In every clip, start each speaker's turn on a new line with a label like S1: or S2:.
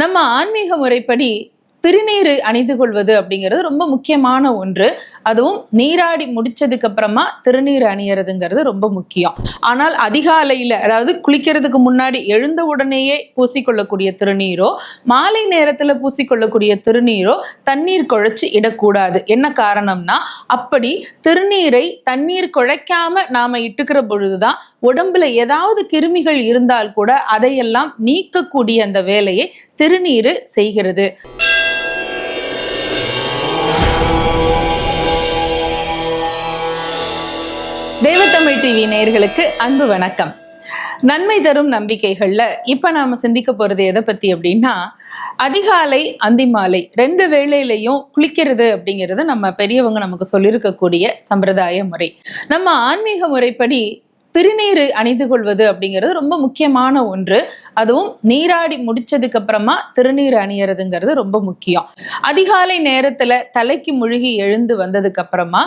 S1: நம்ம ஆன்மீக முறைப்படி திருநீர் அணிந்து கொள்வது அப்படிங்கிறது ரொம்ப முக்கியமான ஒன்று. அதுவும் நீராடி முடிச்சதுக்கு அப்புறமா திருநீர் அணியறதுங்கிறது ரொம்ப முக்கியம். ஆனால் அதிகாலையில, அதாவது குளிக்கிறதுக்கு முன்னாடி எழுந்த உடனேயே பூசிக்கொள்ளக்கூடிய திருநீரோ, மாலை நேரத்துல பூசிக்கொள்ளக்கூடிய திருநீரோ தண்ணீர் குழைச்சு இடக்கூடாது. என்ன காரணம்னா, அப்படி திருநீரை தண்ணீர் குழைக்காம நாம இட்டுக்கிற பொழுதுதான் உடம்புல ஏதாவது கிருமிகள் இருந்தால் கூட அதையெல்லாம் நீக்கக்கூடிய அந்த வேலையை திருநீர் செய்கிறது. தேவத்தமிழ் டிவி நேயர்களுக்கு அன்பு வணக்கம். நன்மை தரும் நம்பிக்கைகள்ல இப்ப நாம சிந்திக்க போறது எதை பத்தி அப்படின்னா, அதிகாலை அந்திமாலை 2 வேளையிலையும் குளிக்கிறது அப்படிங்கிறது நம்ம பெரியவங்க நமக்கு சொல்லியிருக்கக்கூடிய சம்பிரதாய முறை. நம்ம ஆன்மீக முறைப்படி திருநீர் அணிந்து கொள்வது அப்படிங்கிறது ரொம்ப முக்கியமான ஒன்று. அதுவும் நீராடி முடிச்சதுக்கு அப்புறமா திருநீர் அணியறதுங்கிறது ரொம்ப முக்கியம். அதிகாலை நேரத்துல தலைக்கு முழுகி எழுந்து வந்ததுக்கு அப்புறமா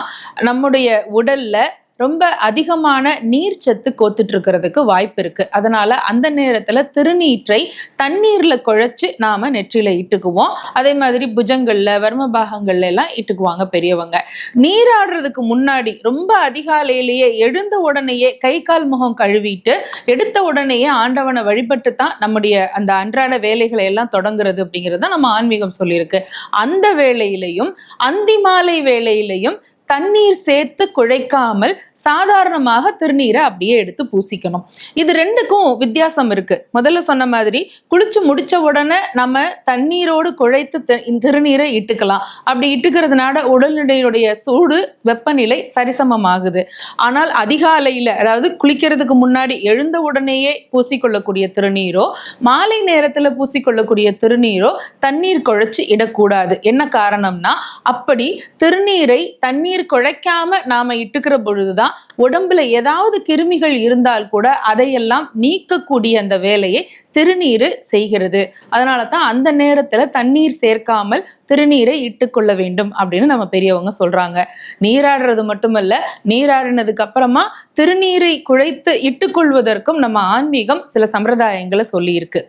S1: நம்முடைய உடல்ல ரொம்ப அதிகமான நீர் சத்து கோத்துட்டு இருக்கிறதுக்கு வாய்ப்பு இருக்கு. அதனால அந்த நேரத்துல திருநீற்றை தண்ணீர்ல குழைச்சு நாம நெற்றியில இட்டுக்குவோம். அதே மாதிரி புஜங்கள்ல, வர்ம பாகங்கள்ல எல்லாம் இட்டுக்குவாங்க பெரியவங்க. நீராடுறதுக்கு முன்னாடி ரொம்ப அதிகாலையிலேயே எழுந்த உடனேயே கை கால் முகம் கழுவிட்டு எடுத்த உடனேயே ஆண்டவனை வழிபட்டு தான் நம்முடைய அந்த அன்றாட வேலைகளை எல்லாம் தொடங்குறது அப்படிங்கிறது தான் நம்ம ஆன்மீகம் சொல்லியிருக்கு. அந்த வேளையிலையும் அந்தி மாலை வேளையிலையும் தண்ணீர் சேர்த்து குழைக்காமல் சாதாரணமாக திருநீரை அப்படியே எடுத்து பூசிக்கணும். இது ரெண்டுக்கும் வித்தியாசம் இருக்கு. முதல்ல சொன்ன மாதிரி குளிச்சு முடிச்ச உடனே நம்ம தண்ணீரோடு குழைத்து திருநீரை இட்டுக்கலாம். அப்படி இட்டுக்கிறதுனால உடல்நிலையுடைய சூடு, வெப்பநிலை சரிசமமாகுது. ஆனால் அதிகாலையில, அதாவது குளிக்கிறதுக்கு முன்னாடி எழுந்த உடனேயே பூசிக்கொள்ளக்கூடிய திருநீரோ, மாலை நேரத்துல பூசிக்கொள்ளக்கூடிய திருநீரோ தண்ணீர் குழைச்சு இடக்கூடாது. என்ன காரணம்னா, அப்படி திருநீரை தண்ணீர் குழைக்காம நாம இட்டுக்கிற பொழுதுதான் உடம்புல ஏதாவது கிருமிகள் இருந்தால் கூட அதையெல்லாம் நீக்கக்கூடிய அந்த வேலையை திருநீர் செய்கிறது. அதனால தான் அந்த நேரத்துல தண்ணீர் சேர்க்காமல் திருநீரை இட்டுக்கொள்ள வேண்டும் அப்படின்னு நம்ம பெரியவங்க சொல்றாங்க. நீராடுறது மட்டுமல்ல, நீராடினதுக்கு அப்புறமா திருநீரை குழைத்து இட்டுக்கொள்வதற்கும் நம்ம ஆன்மீகம் சில சம்பிரதாயங்களை சொல்லி இருக்கு.